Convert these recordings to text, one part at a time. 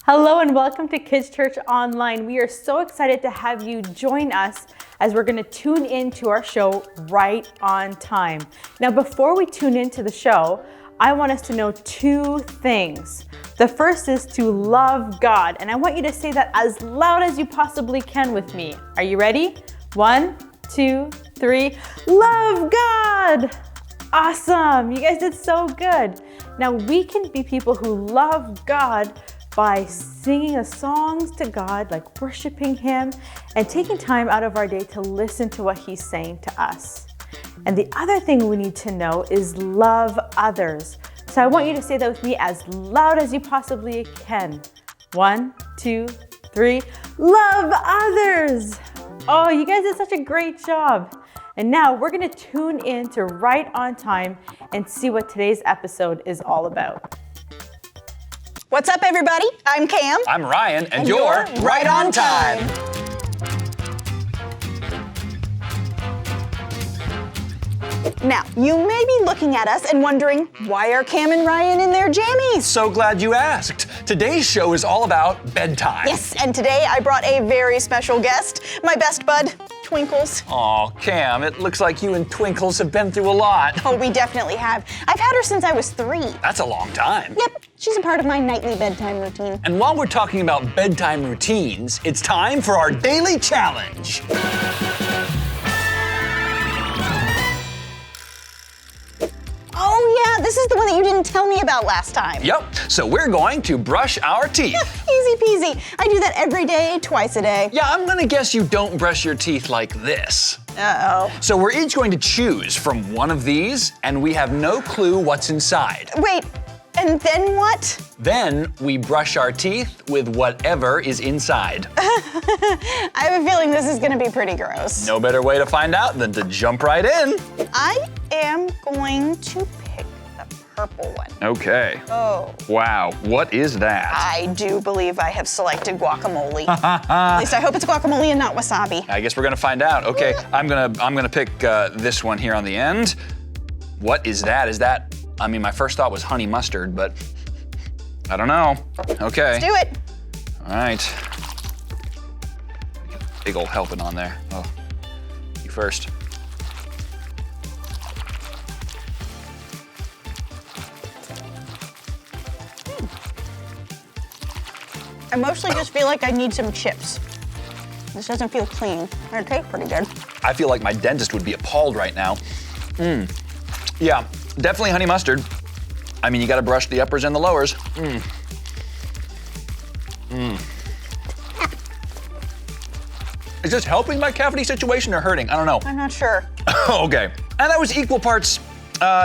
Hello and welcome to Kids Church Online. We are so excited to have you join us as we're going to tune into our show right on time. Now, before we tune into the show, I want us to know two things. The first is to love God, and I want you to say that as loud as you possibly can with me. Are you ready? 1, 2, 3. Love God! Awesome! You guys did so good. Now, we can be people who love God by singing the songs to God, like worshiping Him, and taking time out of our day to listen to what He's saying to us. And the other thing we need to know is love others. So I want you to say that with me as loud as you possibly can. 1, 2, 3. Love others! Oh, you guys did such a great job. And now we're going to tune in to Right on Time and see what today's episode is all about. What's up, everybody? I'm Cam. I'm Ryan, and you're Right on Time. Now, you may be looking at us and wondering, why are Cam and Ryan in their jammies? So glad you asked. Today's show is all about bedtime. Yes, and today I brought a very special guest, my best bud, Twinkles. Aw, Cam, it looks like you and Twinkles have been through a lot. Oh, we definitely have. I've had her since I was 3. That's a long time. Yep, she's a part of my nightly bedtime routine. And while we're talking about bedtime routines, it's time for our daily challenge. Oh yeah, this is the one that you didn't tell me about last time. Yep, so we're going to brush our teeth. Easy peasy. I do that every day, twice a day. Yeah, I'm gonna guess you don't brush your teeth like this. Uh-oh. So we're each going to choose from one of these, and we have no clue what's inside. Wait, and then what? Then we brush our teeth with whatever is inside. I have a feeling this is gonna be pretty gross. No better way to find out than to jump right in. I am going to pick the purple one. Okay. Oh. Wow, what is that? I do believe I have selected guacamole. At least I hope it's guacamole and not wasabi. I guess we're gonna find out. Okay, I'm gonna pick this one here on the end. What is that? Is that, I mean, my first thought was honey mustard, but I don't know. Okay. Let's do it. All right. Big old helping on there. Oh, you first. I mostly just feel like I need some chips. This doesn't feel clean. It tastes pretty good. I feel like my dentist would be appalled right now. Yeah, definitely honey mustard. I mean, you gotta brush the uppers and the lowers. Is this helping my cavity situation or hurting? I don't know. I'm not sure. Okay. And that was equal parts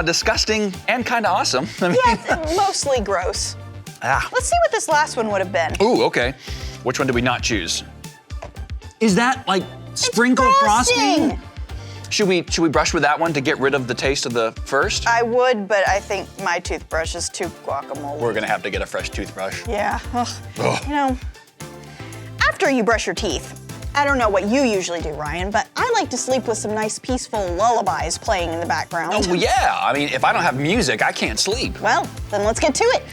disgusting and kind of awesome. I mean, Yeah, it's mostly gross. Let's see what this last one would have been. Ooh, okay. Which one did we not choose? Is that like sprinkled It's frosting? Should we brush with that one to get rid of the taste of the first? I would, but I think my toothbrush is too guacamole. We're gonna have to get a fresh toothbrush. Yeah. Ugh. Ugh. You know, after you brush your teeth, I don't know what you usually do, Ryan, but I like to sleep with some nice peaceful lullabies playing in the background. Oh, well, yeah. I mean, if I don't have music, I can't sleep. Well, then let's get to it.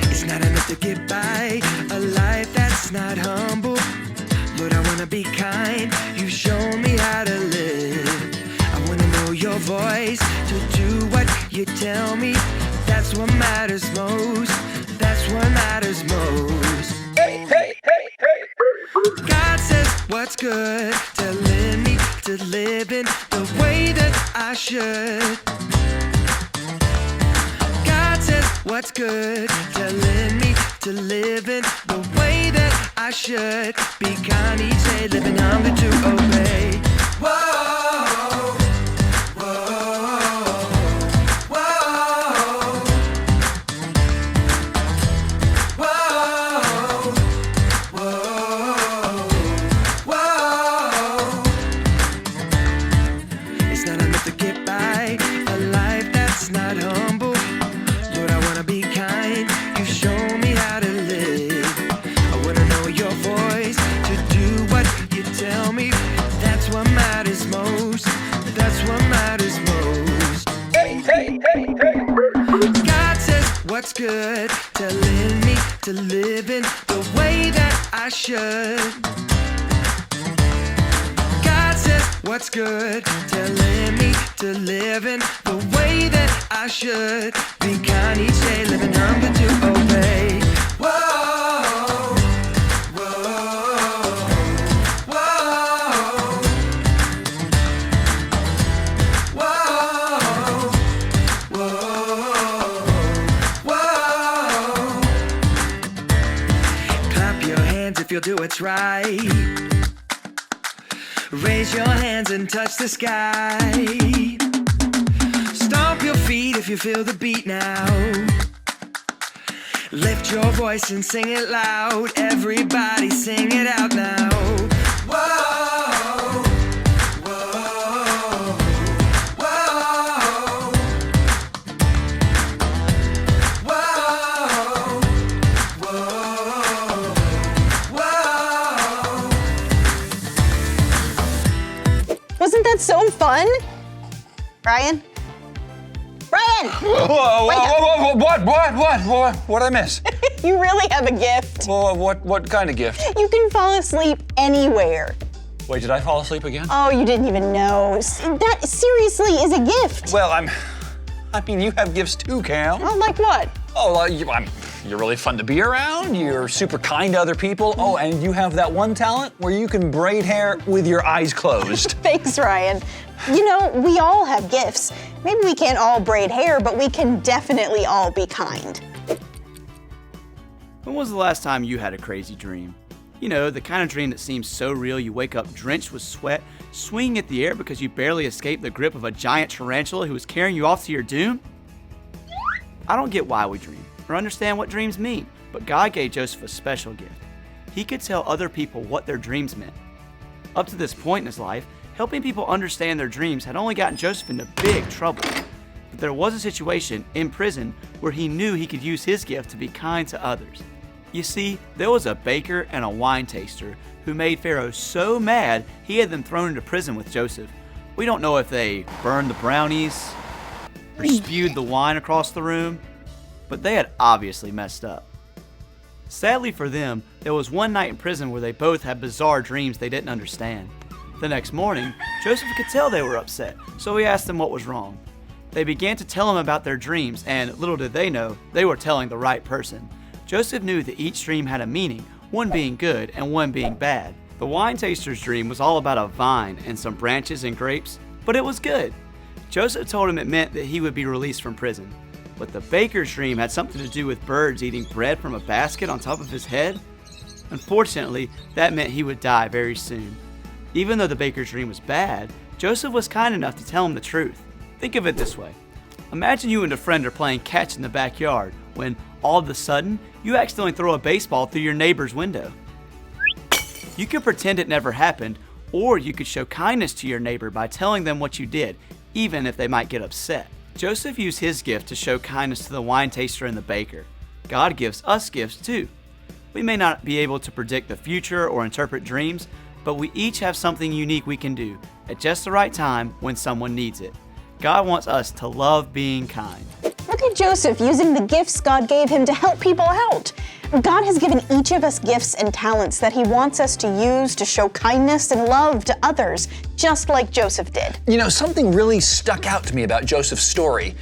It's not enough to get by a life that's not humble. Lord, I wanna be kind. You've shown me how to live. I wanna know your voice to do what you tell me. That's what matters most. That's what matters most. Hey, hey, hey, hey. God says what's good, telling me to live in the way that I should. God says what's good, telling me to live in the way that I should. Be kind, he said, living hunger to obey. Whoa, whoa, whoa, whoa, whoa, whoa. It's not enough to get by a life that's not humble. Lord, I wanna be kind. You show me how to live. I wanna know your voice what's good, telling me to live in the way that I should. God says what's good, telling me to live in the way that I should. Be kind each day, living humble to obey. Whoa, whoa, whoa, whoa, whoa. Clap your hands if you'll do what's right. Raise your hands and touch the sky. Stomp your feet if you feel the beat now. Lift your voice and sing it loud. Everybody sing it out now. Whoa, whoa, whoa, whoa, whoa, whoa. Wasn't that so fun? Ryan? Ryan! What did I miss? You really have a gift. Well, what kind of gift? You can fall asleep anywhere. Wait, did I fall asleep again? Oh, you didn't even know. That seriously is a gift. Well, I mean, you have gifts too, Cam. Oh, like what? Oh, you're really fun to be around. You're super kind to other people. Oh, and you have that one talent where you can braid hair with your eyes closed. Thanks, Ryan. You know, we all have gifts. Maybe we can't all braid hair, but we can definitely all be kind. When was the last time you had a crazy dream? You know, the kind of dream that seems so real you wake up drenched with sweat, swinging at the air because you barely escaped the grip of a giant tarantula who was carrying you off to your doom? I don't get why we dream, or understand what dreams mean, but God gave Joseph a special gift. He could tell other people what their dreams meant. Up to this point in his life, helping people understand their dreams had only gotten Joseph into big trouble. But there was a situation in prison where he knew he could use his gift to be kind to others. You see, there was a baker and a wine taster who made Pharaoh so mad he had them thrown into prison with Joseph. We don't know if they burned the brownies or spewed the wine across the room, but they had obviously messed up. Sadly for them, there was one night in prison where they both had bizarre dreams they didn't understand. The next morning, Joseph could tell they were upset, so he asked them what was wrong. They began to tell him about their dreams, and little did they know, they were telling the right person. Joseph knew that each dream had a meaning, one being good and one being bad. The wine taster's dream was all about a vine and some branches and grapes, but it was good. Joseph told him it meant that he would be released from prison. But the baker's dream had something to do with birds eating bread from a basket on top of his head. Unfortunately, that meant he would die very soon. Even though the baker's dream was bad, Joseph was kind enough to tell him the truth. Think of it this way. Imagine you and a friend are playing catch in the backyard when, all of a sudden, you accidentally throw a baseball through your neighbor's window. You could pretend it never happened, or you could show kindness to your neighbor by telling them what you did, even if they might get upset. Joseph used his gift to show kindness to the wine taster and the baker. God gives us gifts too. We may not be able to predict the future or interpret dreams, but we each have something unique we can do at just the right time when someone needs it. God wants us to love being kind. Look at Joseph using the gifts God gave him to help people out. God has given each of us gifts and talents that he wants us to use to show kindness and love to others, just like Joseph did. You know, something really stuck out to me about Joseph's story.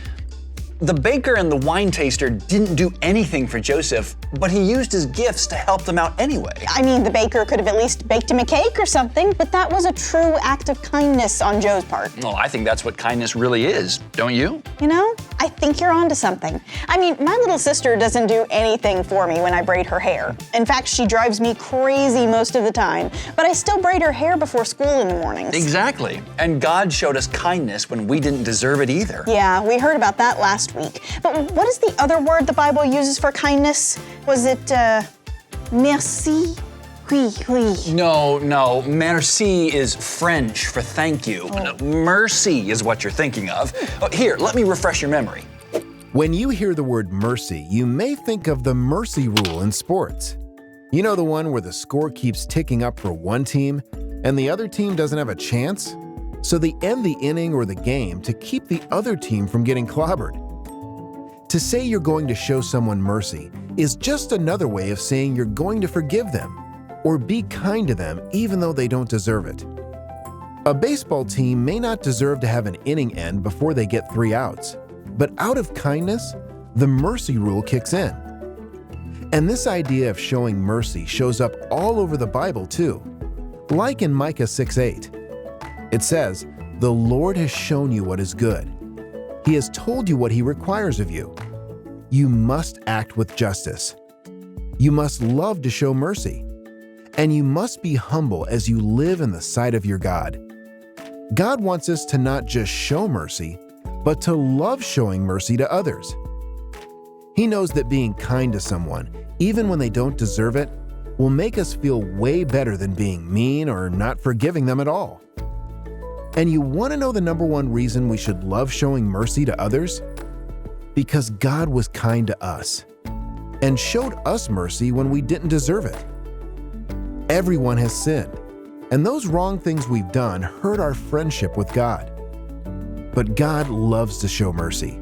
The baker and the wine taster didn't do anything for Joseph, but he used his gifts to help them out anyway. I mean, the baker could have at least baked him a cake or something, but that was a true act of kindness on Joe's part. Well, I think that's what kindness really is, don't you? You know, I think you're onto something. I mean, my little sister doesn't do anything for me when I braid her hair. In fact, she drives me crazy most of the time, but I still braid her hair before school in the mornings. Exactly. And God showed us kindness when we didn't deserve it either. Yeah, we heard about that last week. But what is the other word the Bible uses for kindness? Was it merci? Oui, oui. No. Merci is French for thank you. No, mercy is what you're thinking of. Here, let me refresh your memory. When you hear the word mercy, you may think of the mercy rule in sports. You know, the one where the score keeps ticking up for one team and the other team doesn't have a chance? So they end the inning or the game to keep the other team from getting clobbered. To say you're going to show someone mercy is just another way of saying you're going to forgive them or be kind to them even though they don't deserve it. A baseball team may not deserve to have an inning end before they get 3 outs, but out of kindness, the mercy rule kicks in. And this idea of showing mercy shows up all over the Bible too, like in Micah 6:8. It says, "The Lord has shown you what is good. He has told you what He requires of you. You must act with justice. You must love to show mercy. And you must be humble as you live in the sight of your God." God wants us to not just show mercy, but to love showing mercy to others. He knows that being kind to someone, even when they don't deserve it, will make us feel way better than being mean or not forgiving them at all. And you want to know the number one reason we should love showing mercy to others? Because God was kind to us and showed us mercy when we didn't deserve it. Everyone has sinned, and those wrong things we've done hurt our friendship with God. But God loves to show mercy,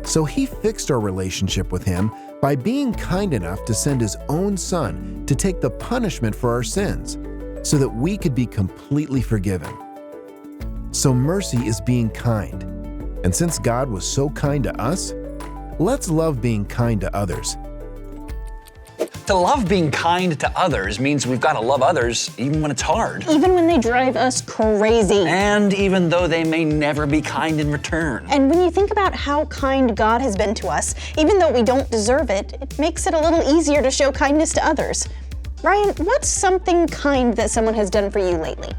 so He fixed our relationship with Him by being kind enough to send His own Son to take the punishment for our sins so that we could be completely forgiven. So mercy is being kind. And since God was so kind to us, let's love being kind to others. To love being kind to others means we've got to love others even when it's hard. Even when they drive us crazy. And even though they may never be kind in return. And when you think about how kind God has been to us, even though we don't deserve it, it makes it a little easier to show kindness to others. Ryan, what's something kind that someone has done for you lately?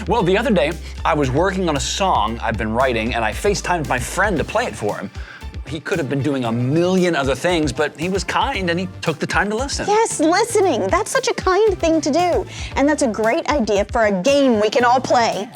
Well, the other day, I was working on a song I've been writing, and I FaceTimed my friend to play it for him. He could have been doing a million other things, but he was kind and he took the time to listen. Yes, listening. That's such a kind thing to do. And that's a great idea for a game we can all play.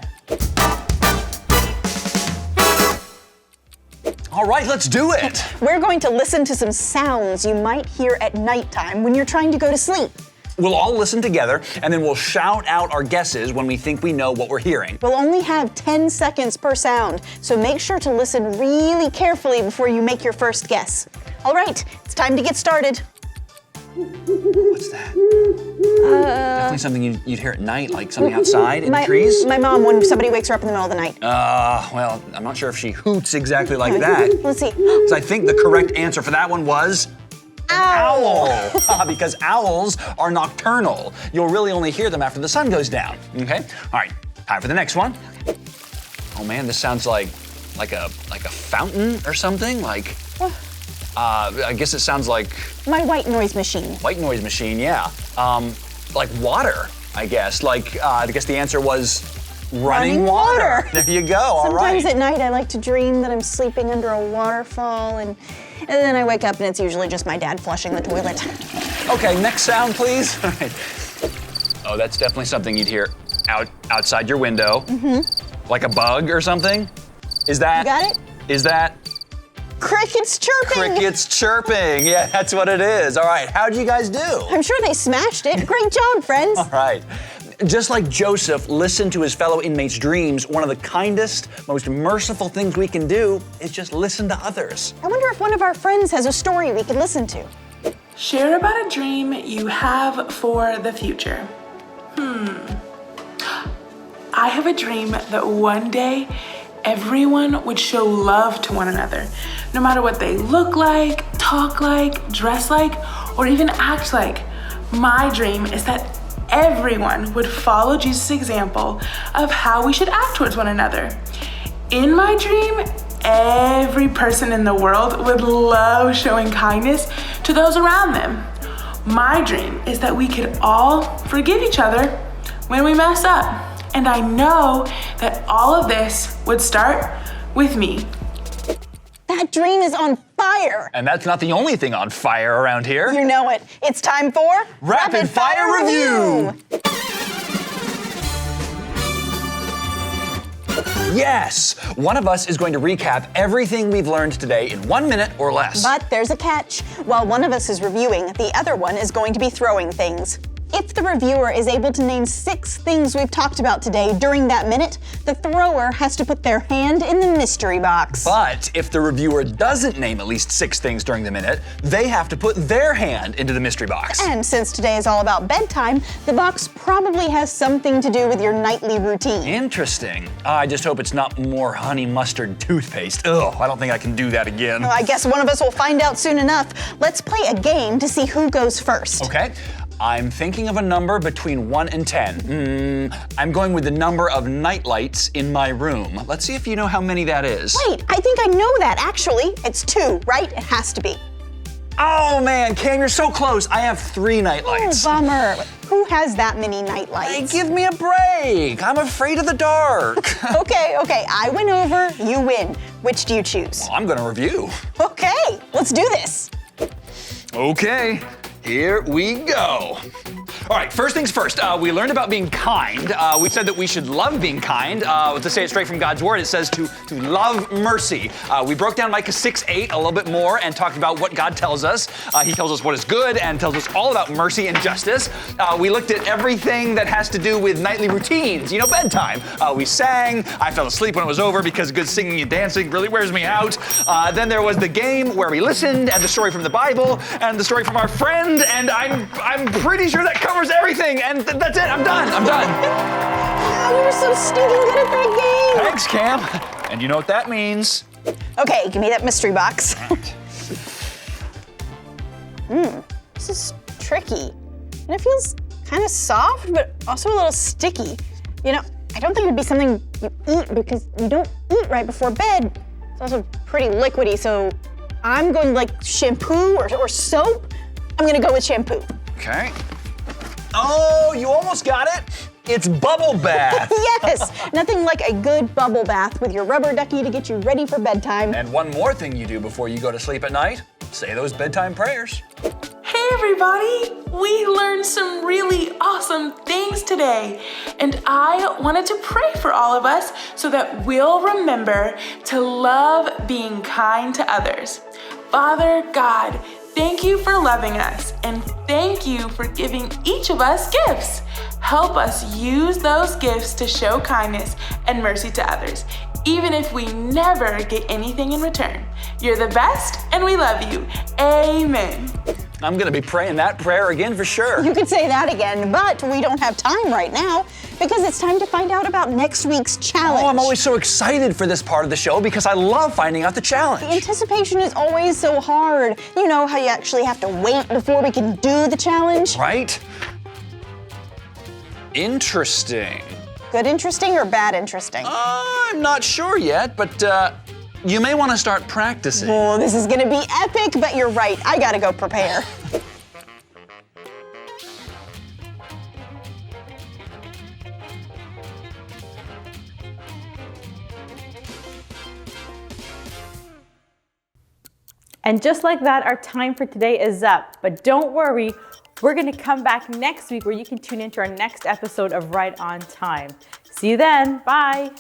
All right, let's do it. We're going to listen to some sounds you might hear at nighttime when you're trying to go to sleep. We'll all listen together, and then we'll shout out our guesses when we think we know what we're hearing. We'll only have 10 seconds per sound, so make sure to listen really carefully before you make your first guess. All right, it's time to get started. What's that? Definitely something you'd hear at night, like something outside in the trees? My mom, when somebody wakes her up in the middle of the night. Well, I'm not sure if she hoots exactly like that. Let's see. So I think the correct answer for that one was owl. Because owls are nocturnal. You'll really only hear them after the sun goes down. Okay? All right, time for the next one. Oh man, this sounds like a fountain or something. I guess it sounds like My white noise machine. white noise machine. Yeah. Like water. I guess. I guess the answer was running water. There you go. All right. Sometimes at night I like to dream that I'm sleeping under a waterfall and then I wake up and it's usually just my dad flushing the toilet. Okay, next sound, please. All right. Oh, that's definitely something you'd hear outside your window. Like a bug or something. Is that? You got it? Is that? Crickets chirping! Crickets chirping. Yeah, that's what it is. All right, how'd you guys do? I'm sure they smashed it. Great job, friends. All right. Just like Joseph listened to his fellow inmates' dreams, one of the kindest, most merciful things we can do is just listen to others. I wonder if one of our friends has a story we could listen to. Share about a dream you have for the future. I have a dream that one day everyone would show love to one another, no matter what they look like, talk like, dress like, or even act like. My dream is that everyone would follow Jesus' example of how we should act towards one another. In my dream, every person in the world would love showing kindness to those around them. My dream is that we could all forgive each other when we mess up. And I know that all of this would start with me. That dream is on fire. And that's not the only thing on fire around here. You know it. It's time for Rapid Fire Review. Yes! One of us is going to recap everything we've learned today in 1 minute or less. But there's a catch. While one of us is reviewing, the other one is going to be throwing things. If the reviewer is able to name 6 things we've talked about today during that minute, the thrower has to put their hand in the mystery box. But if the reviewer doesn't name at least 6 things during the minute, they have to put their hand into the mystery box. And since today is all about bedtime, the box probably has something to do with your nightly routine. Interesting. I just hope it's not more honey mustard toothpaste. Ugh, I don't think I can do that again. Well, I guess one of us will find out soon enough. Let's play a game to see who goes first. Okay. I'm thinking of a number between 1 and 10. I'm going with the number of nightlights in my room. Let's see if you know how many that is. Wait, I think I know that actually. It's 2, right? It has to be. Oh man, Cam, you're so close. I have 3 nightlights. Oh, bummer. Who has that many Hey, nightlights? give me a break. I'm afraid of the dark. Okay, I win over, you win. Which do you choose? I'm gonna review. Okay, let's do this. Okay, here we go. All right, first things first, we learned about being kind. We said that we should love being kind. To say it straight from God's word, it says to love mercy. We broke down Micah 6:8 a little bit more and talked about what God tells us. He tells us what is good and tells us all about mercy and justice. We looked at everything that has to do with nightly routines, bedtime. We sang. I fell asleep when it was over because good singing and dancing really wears me out. Then there was the game where we listened, and the story from the Bible, and the story from our friend, and I'm pretty sure that covers everything, and that's it. I'm done. Oh, you were so stinking good at that game. Thanks, Cam. And you know what that means. Okay, give me that mystery box. This is tricky. And it feels kind of soft, but also a little sticky. I don't think it'd be something you eat because you don't eat right before bed. It's also pretty liquidy, so I'm going like shampoo or soap. I'm gonna go with shampoo. Okay. Oh, you almost got it. It's bubble bath. Yes, nothing like a good bubble bath with your rubber ducky to get you ready for bedtime. And one more thing you do before you go to sleep at night, say those bedtime prayers. Hey everybody! We learned some really awesome things today, and I wanted to pray for all of us so that we'll remember to love being kind to others. Father God, thank you for loving us, and thank you for giving each of us gifts. Help us use those gifts to show kindness and mercy to others, even if we never get anything in return. You're the best, and we love you. Amen. I'm gonna be praying that prayer again for sure. You could say that again, but we don't have time right now because it's time to find out about next week's challenge. Oh, I'm always so excited for this part of the show because I love finding out the challenge. Anticipation is always so hard. You know how you actually have to wait before we can do the challenge? Right? Interesting. Good interesting or bad interesting? I'm not sure yet, but you may want to start practicing. Oh, this is gonna be epic, but you're right. I gotta go prepare. And just like that, our time for today is up. But don't worry, we're gonna come back next week where you can tune into our next episode of Right on Time. See you then, bye.